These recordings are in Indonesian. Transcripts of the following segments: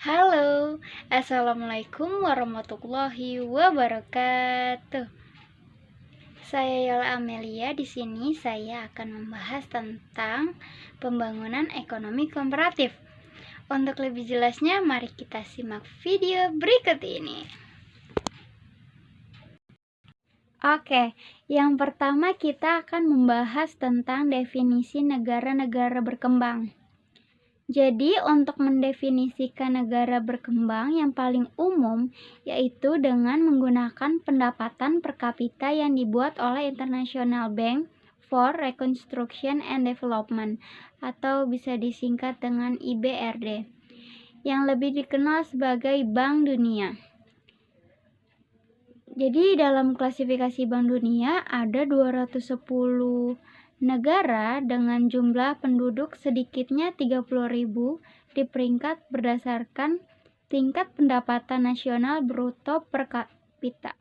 Halo, assalamualaikum warahmatullahi wabarakatuh. Saya Yola Amelia. Di sini saya akan membahas tentang pembangunan ekonomi komparatif. Untuk lebih jelasnya, mari kita simak video berikut ini. Oke, yang pertama kita akan membahas tentang definisi negara-negara berkembang. Jadi, untuk mendefinisikan negara berkembang yang paling umum, yaitu dengan menggunakan pendapatan per kapita yang dibuat oleh International Bank for Reconstruction and Development, atau bisa disingkat dengan IBRD, yang lebih dikenal sebagai Bank Dunia. Jadi, dalam klasifikasi Bank Dunia ada 210 negara dengan jumlah penduduk sedikitnya 30.000 di peringkat berdasarkan tingkat pendapatan nasional bruto per kapita.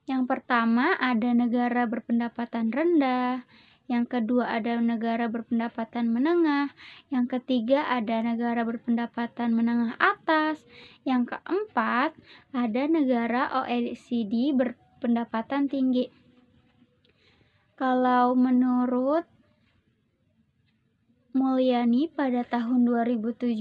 Yang pertama ada negara berpendapatan rendah, yang kedua ada negara berpendapatan menengah, yang ketiga ada negara berpendapatan menengah atas, yang keempat ada negara OECD berpendapatan tinggi. Kalau menurut Mulyani pada tahun 2017,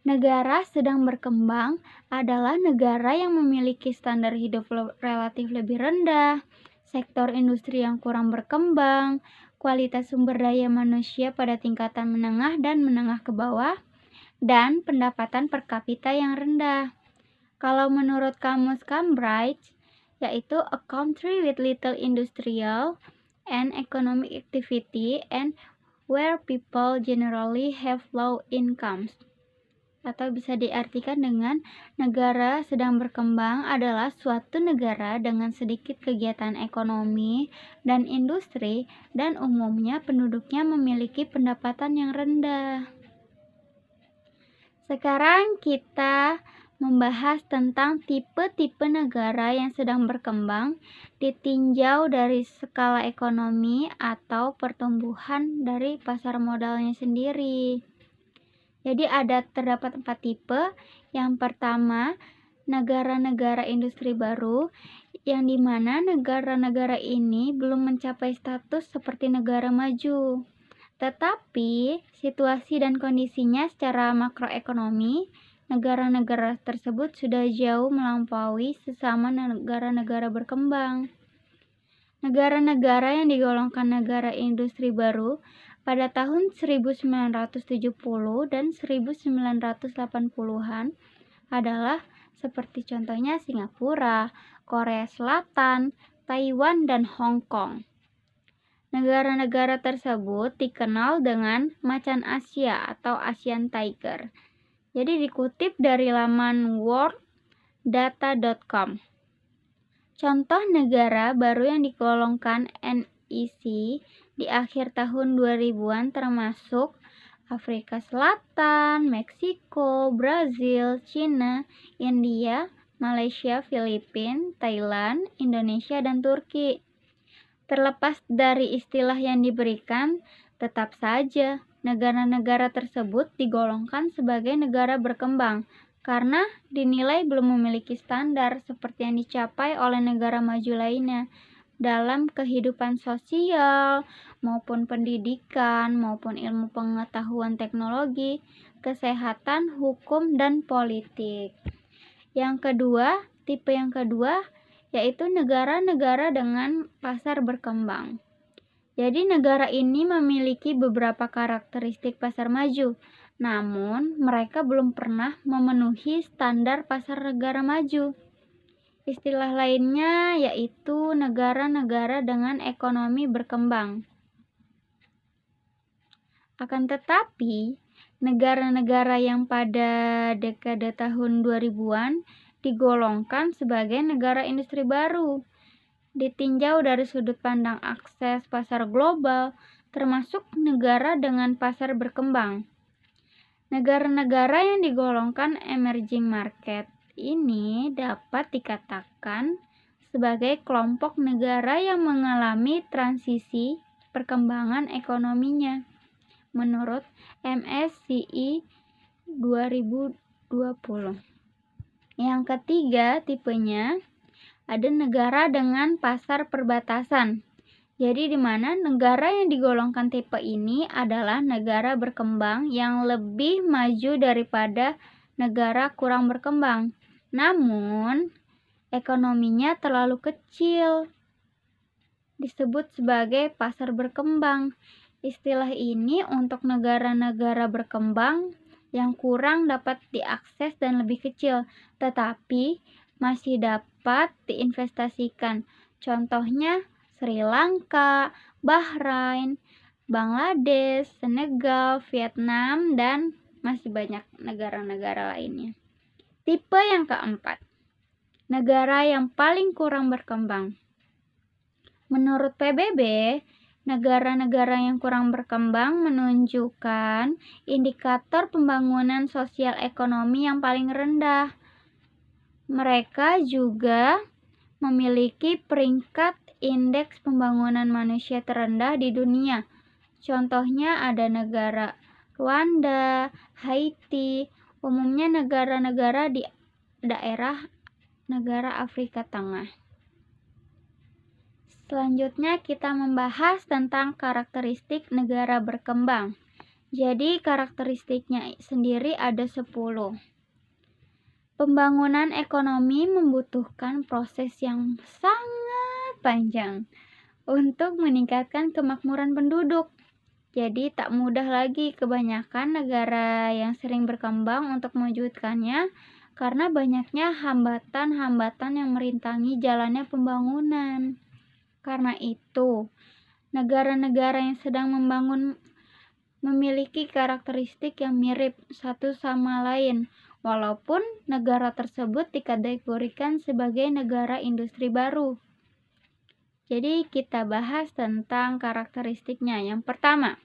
negara sedang berkembang adalah negara yang memiliki standar hidup relatif lebih rendah, sektor industri yang kurang berkembang, kualitas sumber daya manusia pada tingkatan menengah dan menengah ke bawah, dan pendapatan per kapita yang rendah. Kalau menurut Kamus Cambridge, yaitu a country with little industrial and economic activity and where people generally have low incomes, atau bisa diartikan dengan negara sedang berkembang adalah suatu negara dengan sedikit kegiatan ekonomi dan industri dan umumnya penduduknya memiliki pendapatan yang rendah. Sekarang kita membahas tentang tipe-tipe negara yang sedang berkembang ditinjau dari skala ekonomi atau pertumbuhan dari pasar modalnya sendiri. Jadi terdapat 4 tipe. Yang pertama, negara-negara industri baru, yang dimana negara-negara ini belum mencapai status seperti negara maju. Tetapi situasi dan kondisinya secara makroekonomi negara-negara tersebut sudah jauh melampaui sesama negara-negara berkembang. Negara-negara yang digolongkan negara industri baru pada tahun 1970 dan 1980-an adalah seperti contohnya Singapura, Korea Selatan, Taiwan, dan Hong Kong. Negara-negara tersebut dikenal dengan macan Asia atau Asian Tiger. Jadi dikutip dari laman worlddata.com. Contoh negara baru yang digolongkan NEC di akhir tahun 2000-an termasuk Afrika Selatan, Meksiko, Brazil, China, India, Malaysia, Filipina, Thailand, Indonesia, dan Turki. Terlepas dari istilah yang diberikan, tetap saja negara-negara tersebut digolongkan sebagai negara berkembang karena dinilai belum memiliki standar seperti yang dicapai oleh negara maju lainnya dalam kehidupan sosial maupun pendidikan maupun ilmu pengetahuan teknologi, kesehatan, hukum, dan politik. Tipe yang kedua yaitu negara-negara dengan pasar berkembang. Jadi negara ini memiliki beberapa karakteristik pasar maju, namun mereka belum pernah memenuhi standar pasar negara maju. Istilah lainnya yaitu negara-negara dengan ekonomi berkembang. Akan tetapi, negara-negara yang pada dekade tahun 2000-an digolongkan sebagai negara industri baru ditinjau dari sudut pandang akses pasar global, termasuk negara dengan pasar berkembang. Negara-negara yang digolongkan emerging market ini dapat dikatakan sebagai kelompok negara yang mengalami transisi perkembangan ekonominya menurut MSCI 2020. 2020. Yang ketiga tipenya ada negara dengan pasar perbatasan. Jadi di mana negara yang digolongkan tipe ini adalah negara berkembang yang lebih maju daripada negara kurang berkembang. Namun, ekonominya terlalu kecil. Disebut sebagai pasar berkembang. Istilah ini untuk negara-negara berkembang yang kurang dapat diakses dan lebih kecil, tetapi masih dapat diinvestasikan. Contohnya Sri Lanka, Bahrain, Bangladesh, Senegal, Vietnam, dan masih banyak negara-negara lainnya. Tipe yang keempat, negara yang paling kurang berkembang. Menurut PBB, negara-negara yang kurang berkembang menunjukkan indikator pembangunan sosial ekonomi yang paling rendah. Mereka juga memiliki peringkat indeks pembangunan manusia terendah di dunia. Contohnya ada negara Rwanda, Haiti, umumnya negara-negara di daerah negara Afrika Tengah. Selanjutnya kita membahas tentang karakteristik negara berkembang. Jadi karakteristiknya sendiri ada 10. Pembangunan ekonomi membutuhkan proses yang sangat panjang untuk meningkatkan kemakmuran penduduk. Jadi tak mudah lagi kebanyakan negara yang sering berkembang untuk mewujudkannya karena banyaknya hambatan-hambatan yang merintangi jalannya pembangunan. Karena itu, negara-negara yang sedang membangun memiliki karakteristik yang mirip satu sama lain, walaupun negara tersebut dikategorikan sebagai negara industri baru. Jadi kita bahas tentang karakteristiknya. Yang pertama,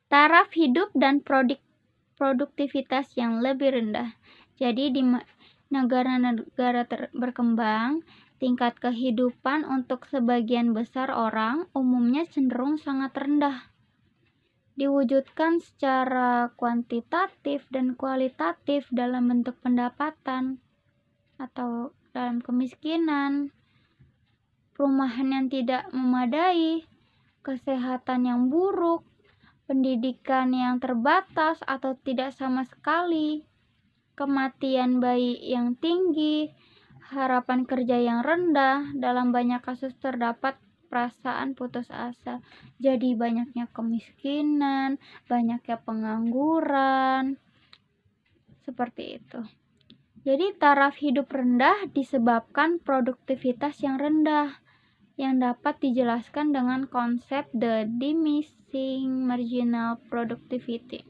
taraf hidup dan produktivitas yang lebih rendah. Jadi di negara-negara berkembang, tingkat kehidupan untuk sebagian besar orang umumnya cenderung sangat rendah. Diwujudkan secara kuantitatif dan kualitatif dalam bentuk pendapatan atau dalam kemiskinan, perumahan yang tidak memadai, kesehatan yang buruk, pendidikan yang terbatas atau tidak sama sekali, kematian bayi yang tinggi, harapan kerja yang rendah. Dalam banyak kasus terdapat perasaan putus asa. Jadi banyaknya kemiskinan, banyaknya pengangguran. Seperti itu. Jadi taraf hidup rendah disebabkan produktivitas yang rendah, yang dapat dijelaskan dengan konsep the diminishing marginal productivity,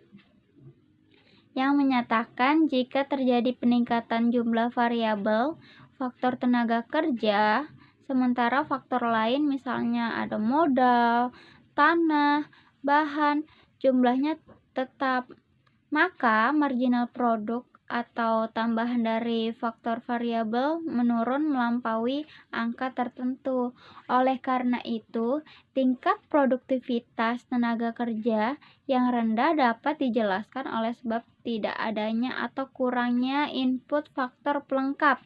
yang menyatakan jika terjadi peningkatan jumlah variabel faktor tenaga kerja, sementara faktor lain misalnya ada modal, tanah, bahan, jumlahnya tetap, maka marginal produk atau tambahan dari faktor variabel menurun melampaui angka tertentu. Oleh karena itu, tingkat produktivitas tenaga kerja yang rendah dapat dijelaskan oleh sebab tidak adanya atau kurangnya input faktor pelengkap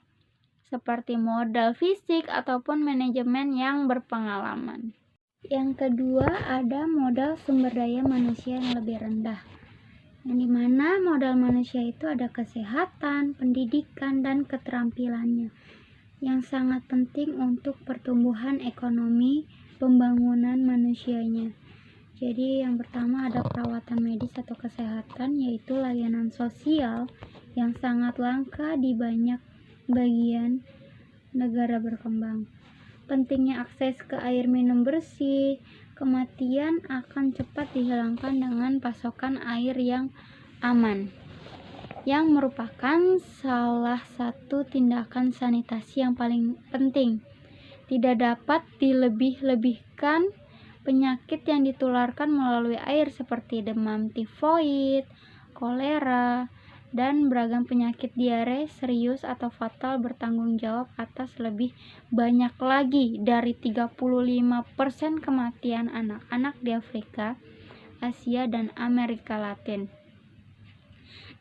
seperti modal fisik ataupun manajemen yang berpengalaman. Yang kedua, ada modal sumber daya manusia yang lebih rendah, yang dimana modal manusia itu ada kesehatan, pendidikan, dan keterampilannya yang sangat penting untuk pertumbuhan ekonomi pembangunan manusianya. Jadi yang pertama ada perawatan medis atau kesehatan, yaitu layanan sosial yang sangat langka di banyak bagian negara berkembang. Pentingnya akses ke air minum bersih, kematian akan cepat dihilangkan dengan pasokan air yang aman, yang merupakan salah satu tindakan sanitasi yang paling penting. Tidak dapat dilebih-lebihkan penyakit yang ditularkan melalui air seperti demam tifoid, kolera, dan beragam penyakit diare serius atau fatal bertanggung jawab atas lebih banyak lagi dari 35% kematian anak-anak di Afrika, Asia, dan Amerika Latin.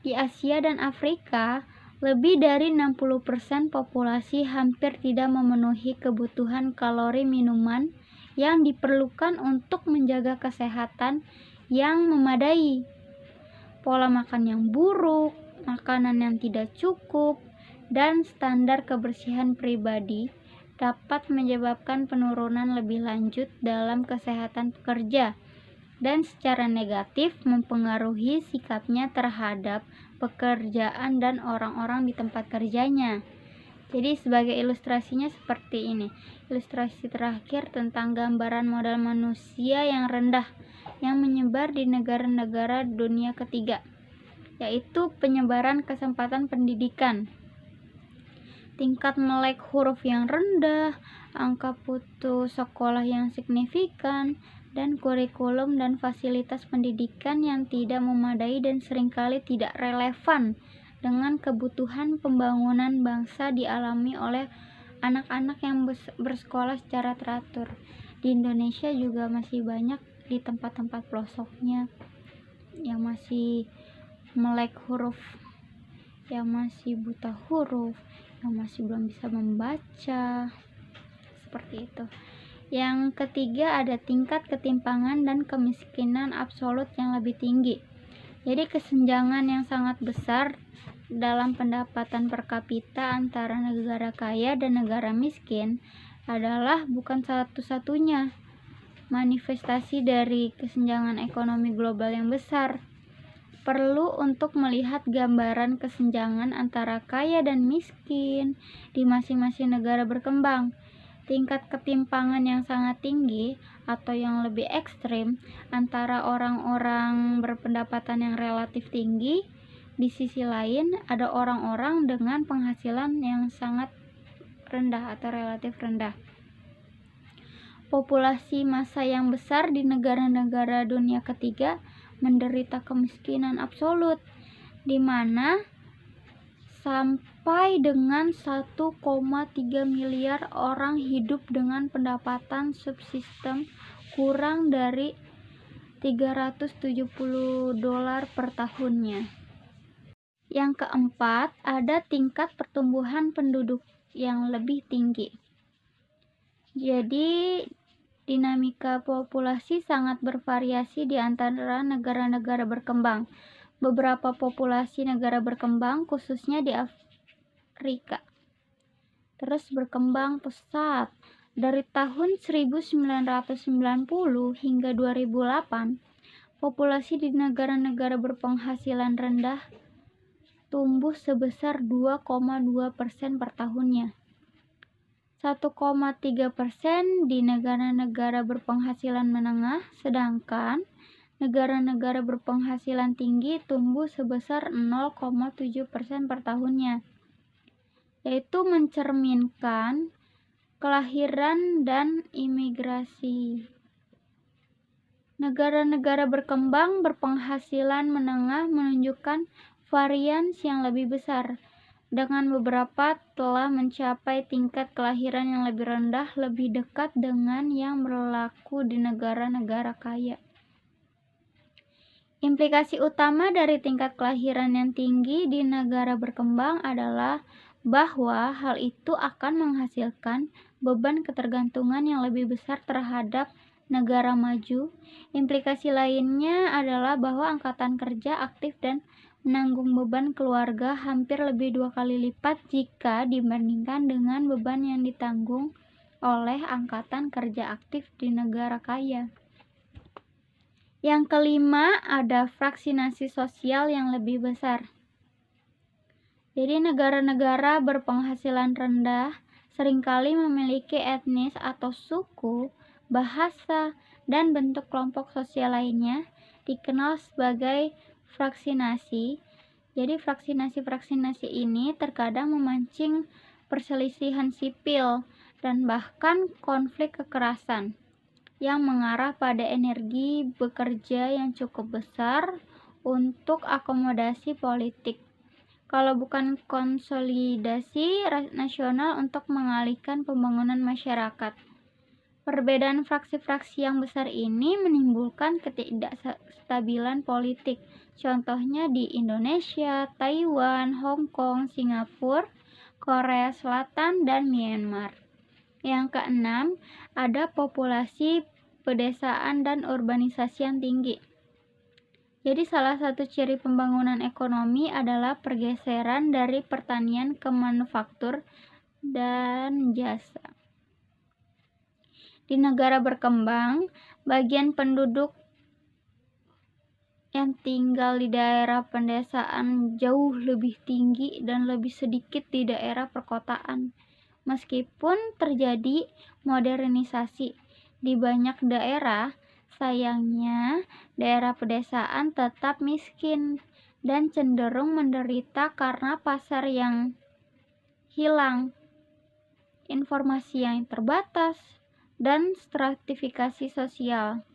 Di Asia dan Afrika, lebih dari 60% populasi hampir tidak memenuhi kebutuhan kalori minuman yang diperlukan untuk menjaga kesehatan yang memadai. Pola makan yang buruk, makanan yang tidak cukup, dan standar kebersihan pribadi dapat menyebabkan penurunan lebih lanjut dalam kesehatan pekerja dan secara negatif mempengaruhi sikapnya terhadap pekerjaan dan orang-orang di tempat kerjanya. Jadi sebagai ilustrasinya seperti ini. Ilustrasi terakhir tentang gambaran modal manusia yang rendah yang menyebar di negara-negara dunia ketiga, yaitu penyebaran kesempatan pendidikan. Tingkat melek huruf yang rendah, angka putus sekolah yang signifikan, dan kurikulum dan fasilitas pendidikan yang tidak memadai dan seringkali tidak relevan dengan kebutuhan pembangunan bangsa dialami oleh anak-anak yang bersekolah secara teratur. Di Indonesia juga masih banyak di tempat-tempat pelosoknya yang masih melek huruf, yang masih buta huruf, yang masih belum bisa membaca, seperti itu. Yang ketiga ada tingkat ketimpangan dan kemiskinan absolut yang lebih tinggi. Jadi kesenjangan yang sangat besar dalam pendapatan per kapita antara negara kaya dan negara miskin adalah bukan satu-satunya manifestasi dari kesenjangan ekonomi global yang besar. Perlu untuk melihat gambaran kesenjangan antara kaya dan miskin di masing-masing negara berkembang. Tingkat ketimpangan yang sangat tinggi atau yang lebih ekstrim antara orang-orang berpendapatan yang relatif tinggi. Di sisi lain, ada orang-orang dengan penghasilan yang sangat rendah atau relatif rendah. Populasi massa yang besar di negara-negara dunia ketiga menderita kemiskinan absolut, di mana sampai dengan 1,3 miliar orang hidup dengan pendapatan subsisten kurang dari $370 per tahunnya. Yang keempat, ada tingkat pertumbuhan penduduk yang lebih tinggi. Jadi, dinamika populasi sangat bervariasi di antara negara-negara berkembang. Beberapa populasi negara berkembang, khususnya di Afrika, terus berkembang pesat. Dari tahun 1990 hingga 2008, populasi di negara-negara berpenghasilan rendah tumbuh sebesar 2,2% per tahunnya. 1,3% di negara-negara berpenghasilan menengah, sedangkan negara-negara berpenghasilan tinggi tumbuh sebesar 0,7% per tahunnya, yaitu mencerminkan kelahiran dan imigrasi. Negara-negara berkembang berpenghasilan menengah menunjukkan varians yang lebih besar, dengan beberapa telah mencapai tingkat kelahiran yang lebih rendah, lebih dekat dengan yang berlaku di negara-negara kaya. Implikasi utama dari tingkat kelahiran yang tinggi di negara berkembang adalah bahwa hal itu akan menghasilkan beban ketergantungan yang lebih besar terhadap negara maju. Implikasi lainnya adalah bahwa angkatan kerja aktif dan menanggung beban keluarga hampir lebih 2 kali lipat jika dibandingkan dengan beban yang ditanggung oleh angkatan kerja aktif di negara kaya. Yang kelima, ada vaksinasi sosial yang lebih besar. Jadi negara-negara berpenghasilan rendah seringkali memiliki etnis atau suku, bahasa, dan bentuk kelompok sosial lainnya dikenal sebagai vaksinasi. Jadi vaksinasi ini terkadang memancing perselisihan sipil dan bahkan konflik kekerasan yang mengarah pada energi bekerja yang cukup besar untuk akomodasi politik, kalau bukan konsolidasi nasional untuk mengalihkan pembangunan masyarakat. Perbedaan fraksi-fraksi yang besar ini menimbulkan ketidakstabilan politik. Contohnya di Indonesia, Taiwan, Hong Kong, Singapura, Korea Selatan, dan Myanmar. Yang keenam, ada populasi pedesaan dan urbanisasi yang tinggi. Jadi salah satu ciri pembangunan ekonomi adalah pergeseran dari pertanian ke manufaktur dan jasa. Di negara berkembang, bagian penduduk yang tinggal di daerah pedesaan jauh lebih tinggi dan lebih sedikit di daerah perkotaan. Meskipun terjadi modernisasi di banyak daerah, sayangnya daerah pedesaan tetap miskin dan cenderung menderita karena pasar yang hilang, informasi yang terbatas, dan stratifikasi sosial.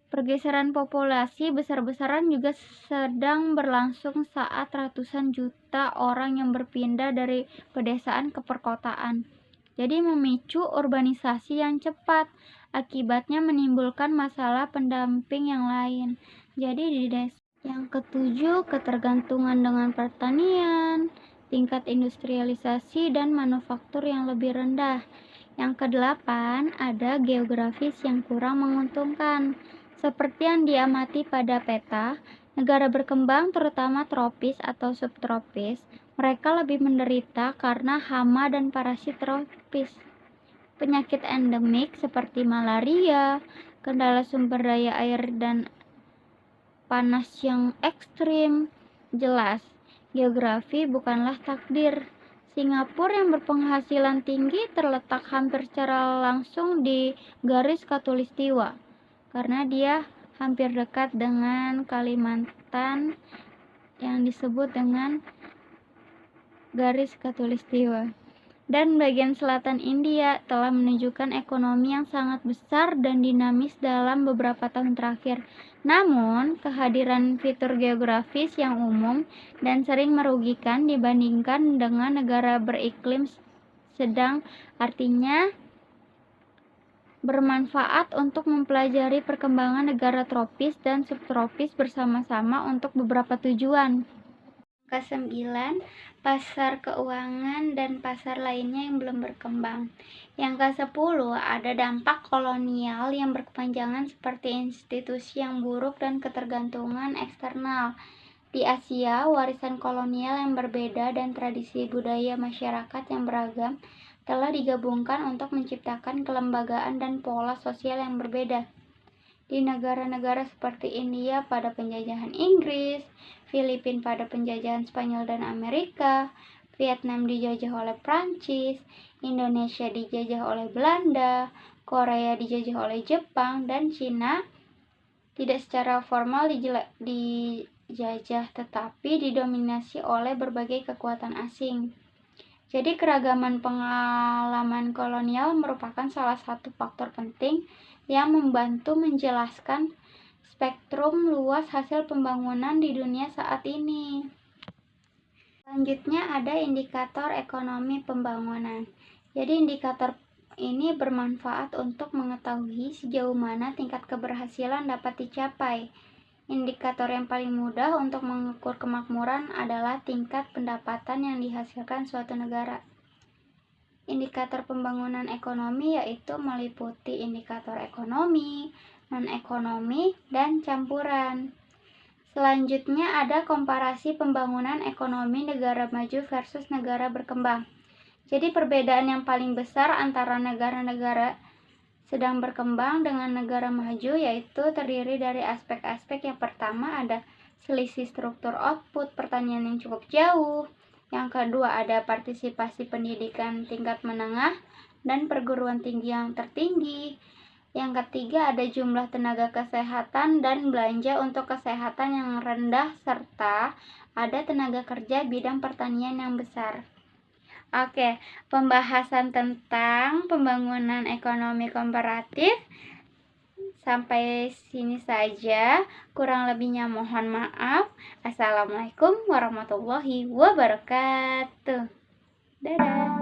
Pergeseran populasi besar-besaran juga sedang berlangsung saat ratusan juta orang yang berpindah dari pedesaan ke perkotaan. Jadi memicu urbanisasi yang cepat, akibatnya menimbulkan masalah pendamping yang lain. Jadi di desa. Yang ketujuh, ketergantungan dengan pertanian, tingkat industrialisasi dan manufaktur yang lebih rendah. Yang kedelapan, ada geografis yang kurang menguntungkan. Seperti yang diamati pada peta, negara berkembang terutama tropis atau subtropis, mereka lebih menderita karena hama dan parasit tropis. Penyakit endemik seperti malaria, kendala sumber daya air dan panas yang ekstrim. Jelas, geografi bukanlah takdir. Singapura yang berpenghasilan tinggi terletak hampir secara langsung di garis khatulistiwa, karena dia hampir dekat dengan Kalimantan yang disebut dengan garis khatulistiwa. Dan bagian selatan India telah menunjukkan ekonomi yang sangat besar dan dinamis dalam beberapa tahun terakhir. Namun, kehadiran fitur geografis yang umum dan sering merugikan dibandingkan dengan negara beriklim sedang, artinya bermanfaat untuk mempelajari perkembangan negara tropis dan subtropis bersama-sama untuk beberapa tujuan. Ke-9, pasar keuangan dan pasar lainnya yang belum berkembang. Yang ke-10, ada dampak kolonial yang berkepanjangan seperti institusi yang buruk dan ketergantungan eksternal. Di Asia, warisan kolonial yang berbeda dan tradisi budaya masyarakat yang beragam telah digabungkan untuk menciptakan kelembagaan dan pola sosial yang berbeda. Di negara-negara seperti India pada penjajahan Inggris, Filipina pada penjajahan Spanyol dan Amerika, Vietnam dijajah oleh Prancis, Indonesia dijajah oleh Belanda, Korea dijajah oleh Jepang, dan Cina tidak secara formal dijajah tetapi didominasi oleh berbagai kekuatan asing. Jadi keragaman pengalaman kolonial merupakan salah satu faktor penting yang membantu menjelaskan spektrum luas hasil pembangunan di dunia saat ini. Selanjutnya ada indikator ekonomi pembangunan. Jadi indikator ini bermanfaat untuk mengetahui sejauh mana tingkat keberhasilan dapat dicapai. Indikator yang paling mudah untuk mengukur kemakmuran adalah tingkat pendapatan yang dihasilkan suatu negara. Indikator pembangunan ekonomi yaitu meliputi indikator ekonomi, non-ekonomi, dan campuran. Selanjutnya ada komparasi pembangunan ekonomi negara maju versus negara berkembang. Jadi perbedaan yang paling besar antara negara-negara sedang berkembang dengan negara maju yaitu terdiri dari aspek-aspek. Yang pertama ada selisih struktur output pertanian yang cukup jauh. Yang kedua ada partisipasi pendidikan tingkat menengah dan perguruan tinggi yang tertinggi. Yang ketiga ada jumlah tenaga kesehatan dan belanja untuk kesehatan yang rendah serta ada tenaga kerja bidang pertanian yang besar. Oke, pembahasan tentang pembangunan ekonomi komparatif sampai sini saja. Kurang lebihnya mohon maaf. Assalamualaikum warahmatullahi wabarakatuh. Dadah.